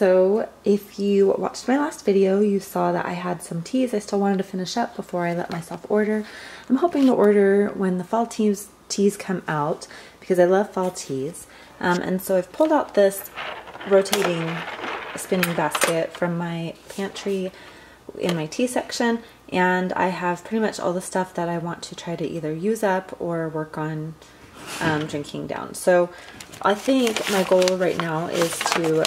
So if you watched my last video, you saw that I had some teas I still wanted to finish up before I let myself order. I'm hoping to order when the fall teas come out because I love fall teas. And so I've pulled out this rotating spinning basket from my pantry in my tea section, and I have pretty much all the stuff that I want to try to either use up or work on drinking down. So I think my goal right now is to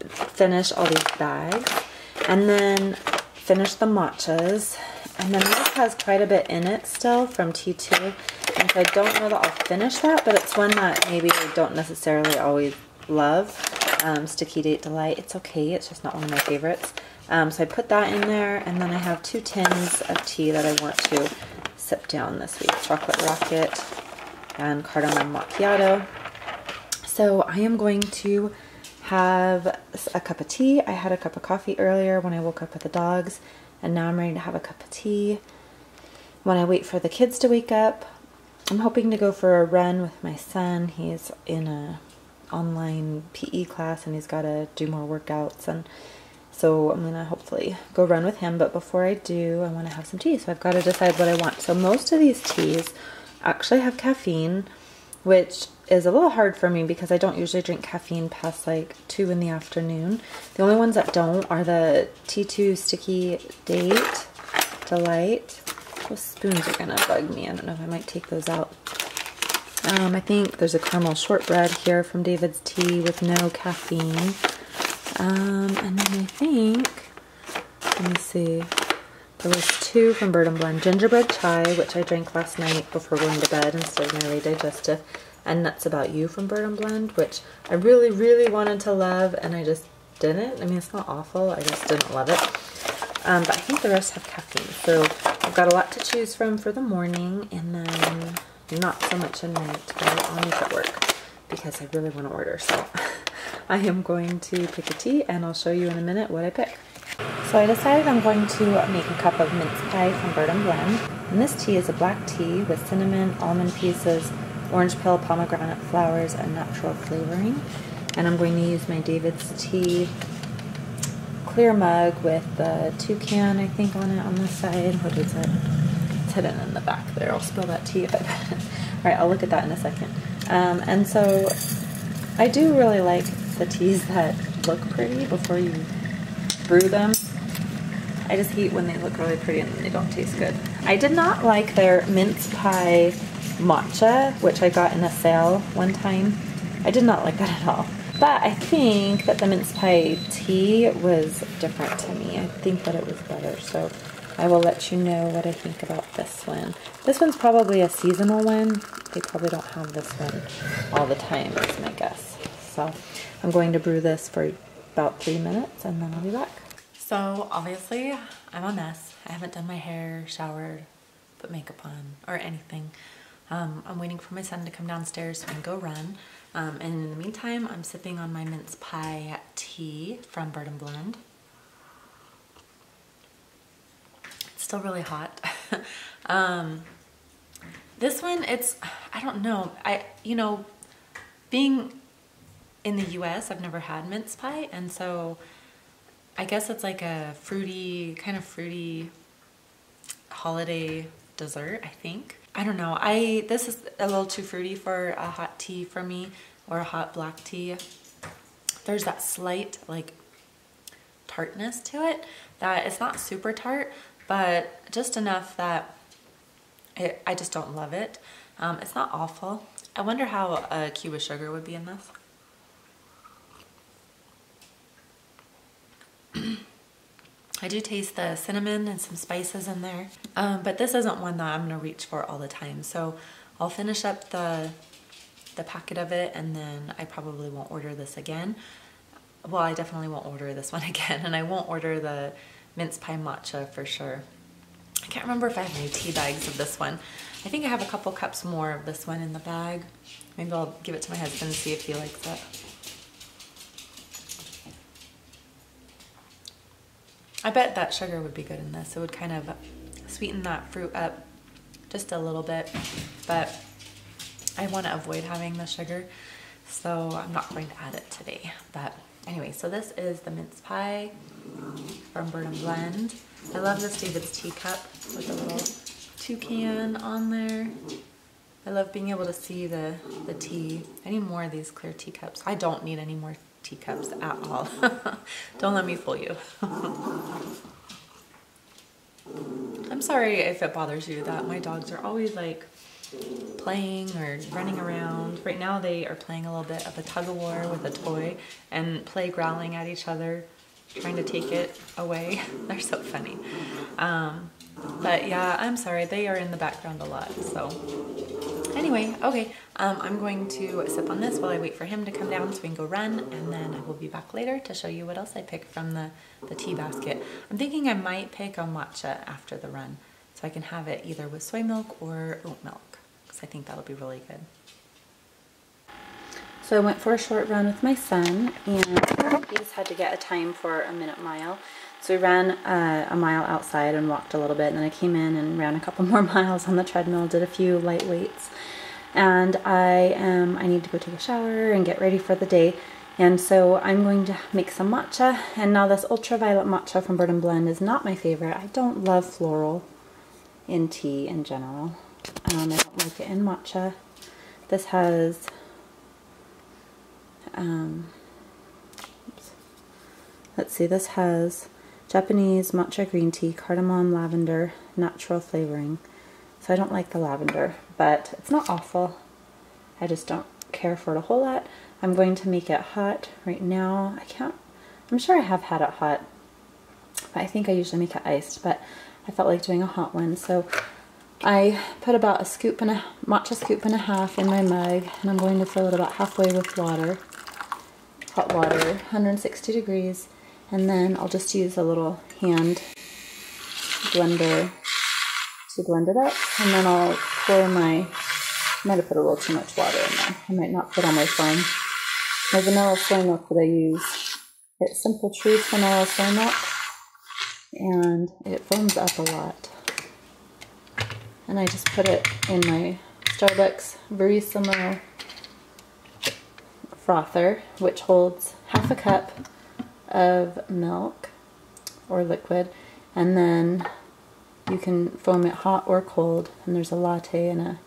finish all these bags and then finish the matchas, and then this has quite a bit in it still from T2, and so I don't know that I'll finish that, but it's one that maybe I don't necessarily always love. Sticky Date Delight, it's okay, it's just not one of my favorites. So I put that in there, and then I have 2 tins of tea that I want to sip down this week, Chocolate Rocket and Cardamom Macchiato. So I am going to have a cup of tea. I had a cup of coffee earlier when I woke up with the dogs, and now I'm ready to have a cup of tea when I wait for the kids to wake up. I'm hoping to go for a run with my son. He's in a online PE class and he's got to do more workouts, and so I'm gonna hopefully go run with him. But before I do, I want to have some tea, so I've got to decide what I want. So most of these teas actually have caffeine, which is a little hard for me because I don't usually drink caffeine past like 2 in the afternoon. The only ones that don't are the T2 Sticky Date Delight. Those spoons are gonna bug me. I don't know if I might take those out. I think there's a caramel shortbread here from David's Tea with no caffeine. And then I think, let me see, there was 2 from Bird and Blend. Gingerbread Chai, which I drank last night before going to bed instead of my late digestive. And Nuts About You from Bird and Blend, which I really, really wanted to love, and I just didn't. I mean, it's not awful, I just didn't love it. But I think the rest have caffeine. So I've got a lot to choose from for the morning, and then not so much at night, but I'll make it work because I really want to order. So I am going to pick a tea, and I'll show you in a minute what I pick. So I decided I'm going to make a cup of mince pie from Bird and Blend. And this tea is a black tea with cinnamon, almond pieces, orange peel, pomegranate flowers, and natural flavoring. And I'm going to use my David's Tea clear mug with the toucan, I think, on it on this side. What is it? It's hidden in the back there. I'll spill that tea if I put it. Alright, I'll look at that in a second. And so I do really like the teas that look pretty before you brew them. I just hate when they look really pretty and then they don't taste good. I did not like their mince pie matcha, which I got in a sale one time. I did not like that at all. But I think that the mince pie tea was different to me. I think that it was better. So I will let you know what I think about this one. This one's probably a seasonal one. They probably don't have this one all the time, is my guess. So I'm going to brew this for about 3 minutes and then I'll be back. So obviously I'm a mess. I haven't done my hair, showered, put makeup on, or anything. I'm waiting for my son to come downstairs so I can go run. And in the meantime, I'm sipping on my mince pie tea from Bird and Blend. It's still really hot. This one, I don't know. Being in the US, I've never had mince pie, and so I guess it's like a kind of fruity holiday dessert, I think. I don't know. This is a little too fruity for a hot tea for me, or a hot black tea. There's that slight like tartness to it that it's not super tart, but just enough that I just don't love it. It's not awful. I wonder how a cube of sugar would be in this. I do taste the cinnamon and some spices in there, but this isn't one that I'm gonna reach for all the time. So I'll finish up the packet of it, and then I probably won't order this again. Well, I definitely won't order this one again, and I won't order the mince pie matcha for sure. I can't remember if I have any tea bags of this one. I think I have a couple cups more of this one in the bag. Maybe I'll give it to my husband and see if he likes it. I bet that sugar would be good in this. It would kind of sweeten that fruit up just a little bit, but I want to avoid having the sugar, so I'm not going to add it today. But Anyway, so this is the mince pie from Bird and Blend. I love this David's teacup with a little toucan on there. I love being able to see the tea. I need more of these clear teacups. I don't need any more teacups at all. Don't let me fool you. I'm sorry if it bothers you that my dogs are always like playing or running around. Right now they are playing a little bit of a tug-of-war with a toy and play growling at each other, trying to take it away. They're so funny. But yeah, I'm sorry, they are in the background a lot. So anyway, okay, I'm going to sip on this while I wait for him to come down so we can go run, and then I will be back later to show you what else I picked from the tea basket. I'm thinking I might pick a matcha after the run, so I can have it either with soy milk or oat milk, because I think that'll be really good. So I went for a short run with my son, and he just had to get a time for a minute mile. So we ran a mile outside and walked a little bit, and then I came in and ran a couple more miles on the treadmill, did a few light weights. And I need to go take a shower and get ready for the day. And so I'm going to make some matcha. And now this ultraviolet matcha from Bird and Blend is not my favorite. I don't love floral in tea in general. I don't like it in matcha. This has let's see, this has Japanese matcha green tea, cardamom, lavender, natural flavoring. So I don't like the lavender, but it's not awful. I just don't care for it a whole lot. I'm going to make it hot right now. I'm sure I have had it hot, but I think I usually make it iced, but I felt like doing a hot one. So I put about matcha scoop and a half in my mug, and I'm going to fill it about halfway with water, hot water, 160 degrees. And then I'll just use a little hand blender to blend it up. And then I'll pour I might have put a little too much water in there. I might not put all my foam. My vanilla soy milk that I use, it's Simple Truth vanilla soy milk. And it foams up a lot. And I just put it in my Starbucks Verissimo frother, which holds half a cup of milk or liquid, and then you can foam it hot or cold, and there's a latte and a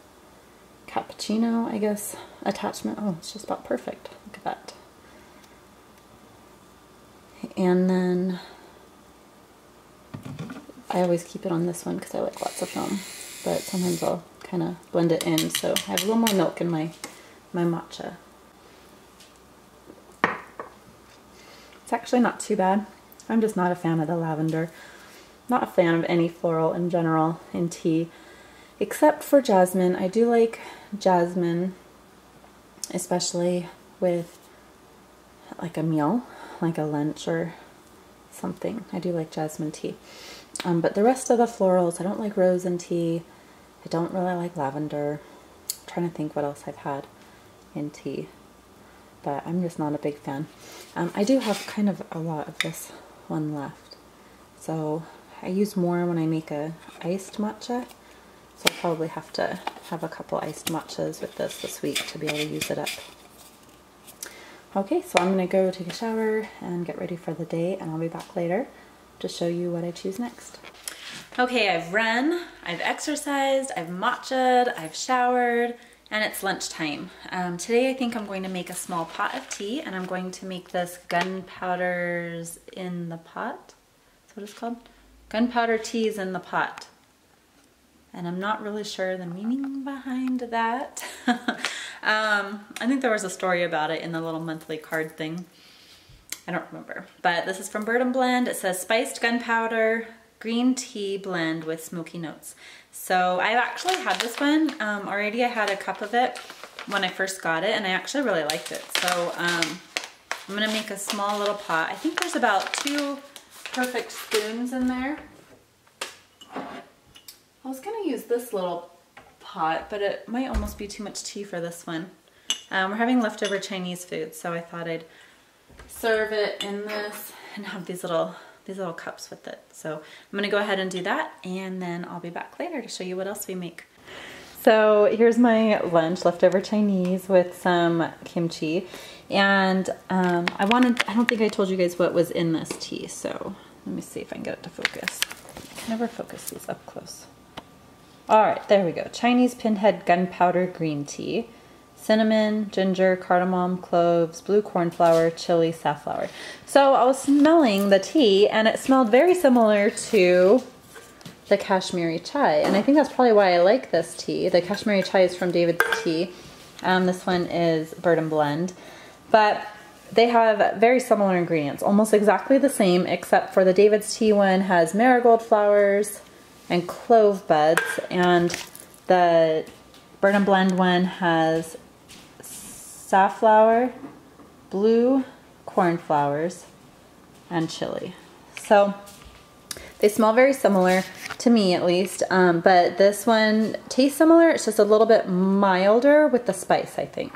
cappuccino, I guess, attachment. Oh, it's just about perfect. Look at that. And then I always keep it on this one because I like lots of foam, but sometimes I'll kind of blend it in, so I have a little more milk in my matcha. It's actually not too bad. I'm just not a fan of the lavender. Not a fan of any floral in general in tea, except for jasmine. I do like jasmine, especially with like a meal, like a lunch or something. I do like jasmine tea. But the rest of the florals, I don't like rose in tea. I don't really like lavender. I'm trying to think what else I've had in tea, but I'm just not a big fan. I do have kind of a lot of this one left, so I use more when I make a iced matcha, so I'll probably have to have a couple iced matchas with this week to be able to use it up. Okay, so I'm going to go take a shower and get ready for the day, and I'll be back later to show you what I choose next. Okay, I've run, I've exercised, I've matcha'd, I've showered, and it's lunchtime. Today I think I'm going to make a small pot of tea, and I'm going to make this gunpowders in the pot. That's what it's called? Gunpowder teas in the pot. And I'm not really sure the meaning behind that. I think there was a story about it in the little monthly card thing. I don't remember. But this is from Bird and Blend. It says spiced gunpowder green tea blend with smoky notes. So I've actually had this one already. I had a cup of it when I first got it, and I actually really liked it. So I'm gonna make a small little pot. I think there's about 2 perfect spoons in there. I was gonna use this little pot, but it might almost be too much tea for this one. We're having leftover Chinese food, so I thought I'd serve it in this and have these little cups with it. So I'm gonna go ahead and do that, and then I'll be back later to show you what else we make. So here's my lunch, leftover Chinese with some kimchi. And I don't think I told you guys what was in this tea, so let me see if I can get it to focus. I can never focus these up close. All right, there we go. Chinese pinhead gunpowder green tea. Cinnamon, ginger, cardamom, cloves, blue cornflower, chili, safflower. So I was smelling the tea and it smelled very similar to the Kashmiri chai. And I think that's probably why I like this tea. The Kashmiri chai is from David's Tea. This one is Bird and Blend. But they have very similar ingredients, almost exactly the same, except for the David's Tea one has marigold flowers and clove buds, and the Bird and Blend one has safflower, blue cornflowers, and chili. So they smell very similar, to me at least, but this one tastes similar. It's just a little bit milder with the spice, I think.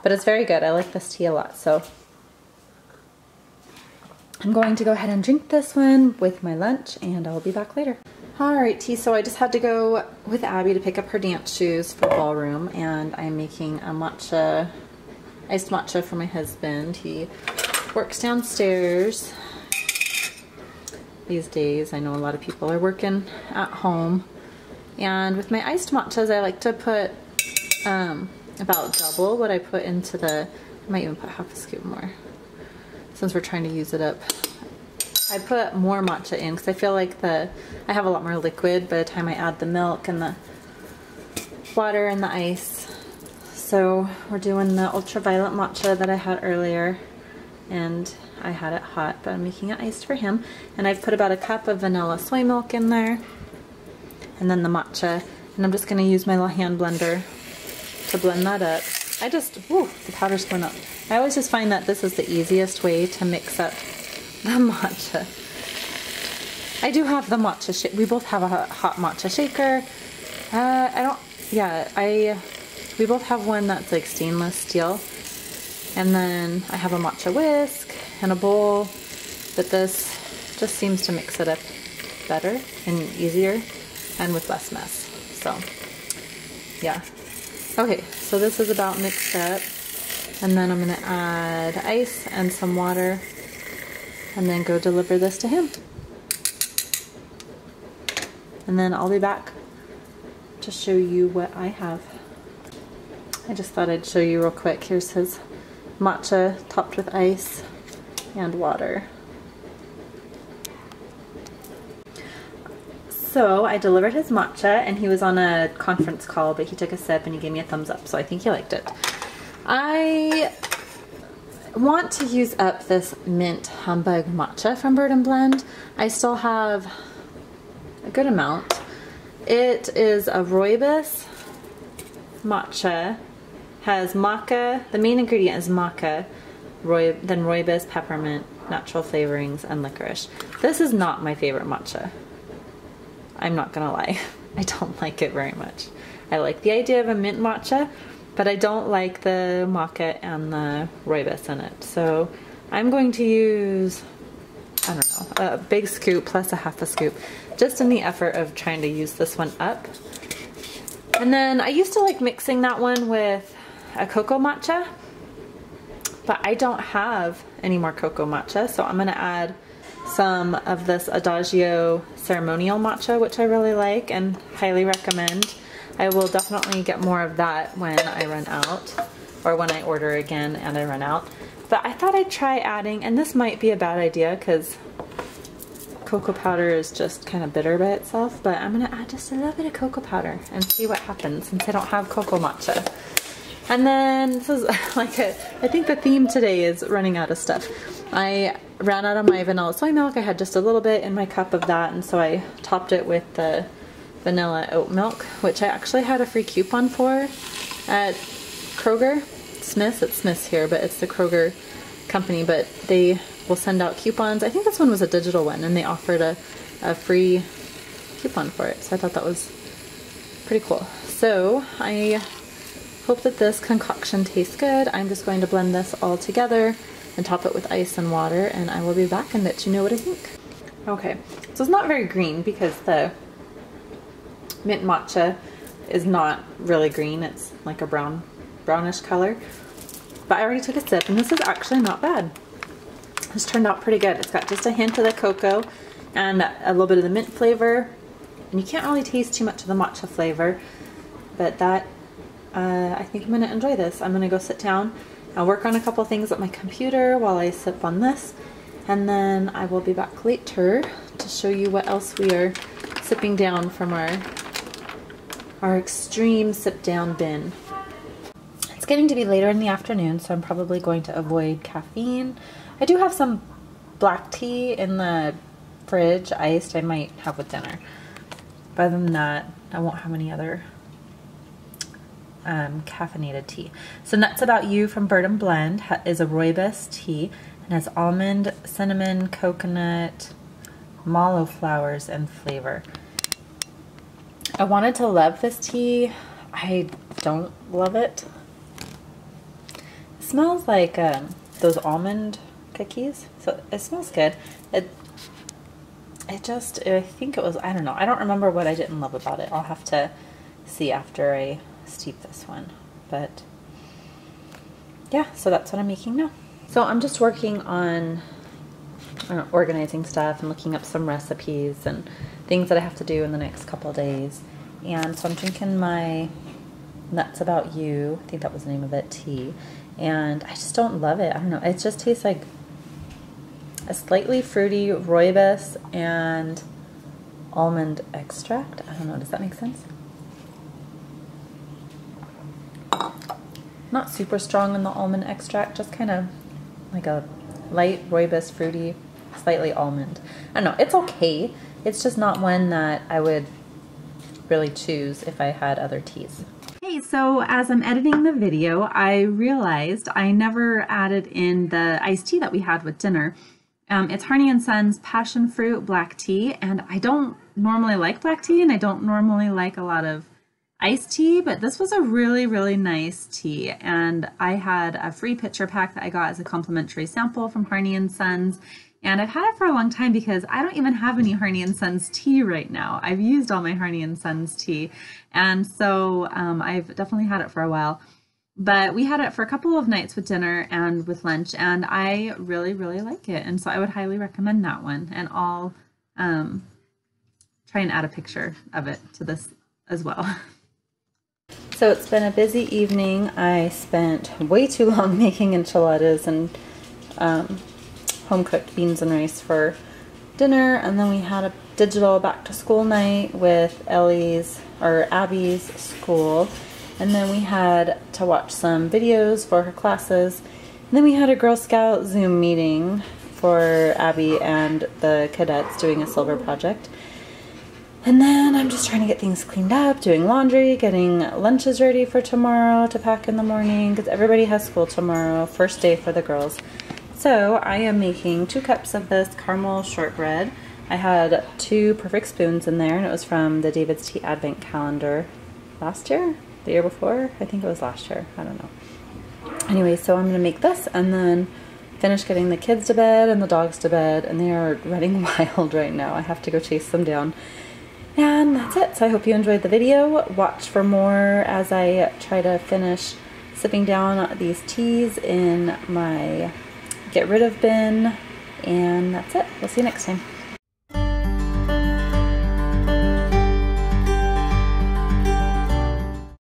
But it's very good. I like this tea a lot. So I'm going to go ahead and drink this one with my lunch, and I'll be back later. Alright, tea, so I just had to go with Abby to pick up her dance shoes for ballroom, and I'm making a matcha, iced matcha for my husband. He works downstairs these days. I know a lot of people are working at home. And with my iced matchas, I like to put about double what I put into the, I might even put half a scoop more since we're trying to use it up. I put more matcha in because I feel like I have a lot more liquid by the time I add the milk and the water and the ice. So we're doing the ultraviolet matcha that I had earlier, and I had it hot, but I'm making it iced for him. And I've put about a cup of vanilla soy milk in there, and then the matcha, and I'm just going to use my little hand blender to blend that up. The powder's going up. I always just find that this is the easiest way to mix up the matcha. I do have the matcha we both have a hot matcha shaker. We both have one that's like stainless steel. And then I have a matcha whisk and a bowl, but this just seems to mix it up better and easier and with less mess. So, yeah. Okay, so this is about mixed up, and then I'm gonna add ice and some water and then go deliver this to him. And then I'll be back to show you what I have. I just thought I'd show you real quick. Here's his matcha topped with ice and water. So I delivered his matcha, and he was on a conference call, but he took a sip and he gave me a thumbs up, so I think he liked it. I want to use up this mint humbug matcha from Bird and Blend. I still have a good amount. It is a rooibos matcha, has maca, the main ingredient is maca, then rooibos, peppermint, natural flavorings, and licorice. This is not my favorite matcha. I'm not gonna lie. I don't like it very much. I like the idea of a mint matcha, but I don't like the maca and the rooibos in it. So I'm going to use, I don't know, a big scoop plus a half a scoop, just in the effort of trying to use this one up. And then I used to like mixing that one with a cocoa matcha, but I don't have any more cocoa matcha, so I'm gonna add some of this Adagio ceremonial matcha, which I really like and highly recommend. I will definitely get more of that when I run out, or when I order again and I run out. But I thought I'd try adding, and this might be a bad idea because cocoa powder is just kind of bitter by itself, but I'm gonna add just a little bit of cocoa powder and see what happens since I don't have cocoa matcha. And then this is like I think the theme today is running out of stuff. I ran out of my vanilla soy milk. I had just a little bit in my cup of that, and so I topped it with the vanilla oat milk, which I actually had a free coupon for at Kroger. Smith's, it's Smith's here, but it's the Kroger company, but they will send out coupons. I think this one was a digital one, and they offered a free coupon for it, so I thought that was pretty cool. So I hope that this concoction tastes good. I'm just going to blend this all together and top it with ice and water, and I will be back and let you know what I think. Okay, so it's not very green because the mint matcha is not really green. It's like a brownish color. But I already took a sip and this is actually not bad. This turned out pretty good. It's got just a hint of the cocoa and a little bit of the mint flavor. And you can't really taste too much of the matcha flavor. But that, I think I'm going to enjoy this. I'm going to go sit down and work on a couple things at my computer while I sip on this. And then I will be back later to show you what else we are sipping down from our extreme sip down bin. It's getting to be later in the afternoon, so I'm probably going to avoid caffeine. I do have some black tea in the fridge, iced, I might have with dinner. But other than that, I won't have any other caffeinated tea. So Nuts About You from Bird and Blend is a rooibos tea and has almond, cinnamon, coconut, mallow flowers, and flavor. I wanted to love this tea. I don't love it. It smells like those almond cookies, so it smells good. I think it was, I don't know. I don't remember what I didn't love about it. I'll have to see after I steep this one. But yeah, so that's what I'm making now. So I'm just working on organizing stuff and looking up some recipes and things that I have to do in the next couple of days. And so I'm drinking my Nuts About You, I think that was the name of it, tea. And I just don't love it. I don't know. It just tastes like a slightly fruity rooibos and almond extract. I don't know. Does that make sense? Not super strong in the almond extract, just kind of like a light rooibos, fruity, slightly almond. I don't know. It's okay. It's just not one that I would really choose if I had other teas. Hey, so as I'm editing the video, I realized I never added in the iced tea that we had with dinner. It's Harney & Sons Passion Fruit Black Tea, and I don't normally like black tea, and I don't normally like a lot of iced tea, but this was a really, really nice tea, and I had a free pitcher pack that I got as a complimentary sample from Harney & Sons, and I've had it for a long time because I don't even have any Harney & Sons tea right now. I've used all my Harney & Sons tea, and so I've definitely had it for a while. But we had it for a couple of nights with dinner and with lunch, and I really, really like it. And so I would highly recommend that one. And I'll try and add a picture of it to this as well. So it's been a busy evening. I spent way too long making enchiladas and home-cooked beans and rice for dinner. And then we had a digital back-to-school night with Abby's school. And then we had to watch some videos for her classes. And then we had a Girl Scout Zoom meeting for Abby and the cadets doing a silver project. And then I'm just trying to get things cleaned up, doing laundry, getting lunches ready for tomorrow to pack in the morning because everybody has school tomorrow, first day for the girls. So I am making 2 cups of this caramel shortbread. I had 2 perfect spoons in there, and it was from the David's Tea Advent Calendar last year? The year before? I think it was last year. I don't know. Anyway, so I'm going to make this and then finish getting the kids to bed and the dogs to bed, and they are running wild right now. I have to go chase them down. And that's it. So I hope you enjoyed the video. Watch for more as I try to finish sipping down these teas in my get rid of bin. And that's it. We'll see you next time.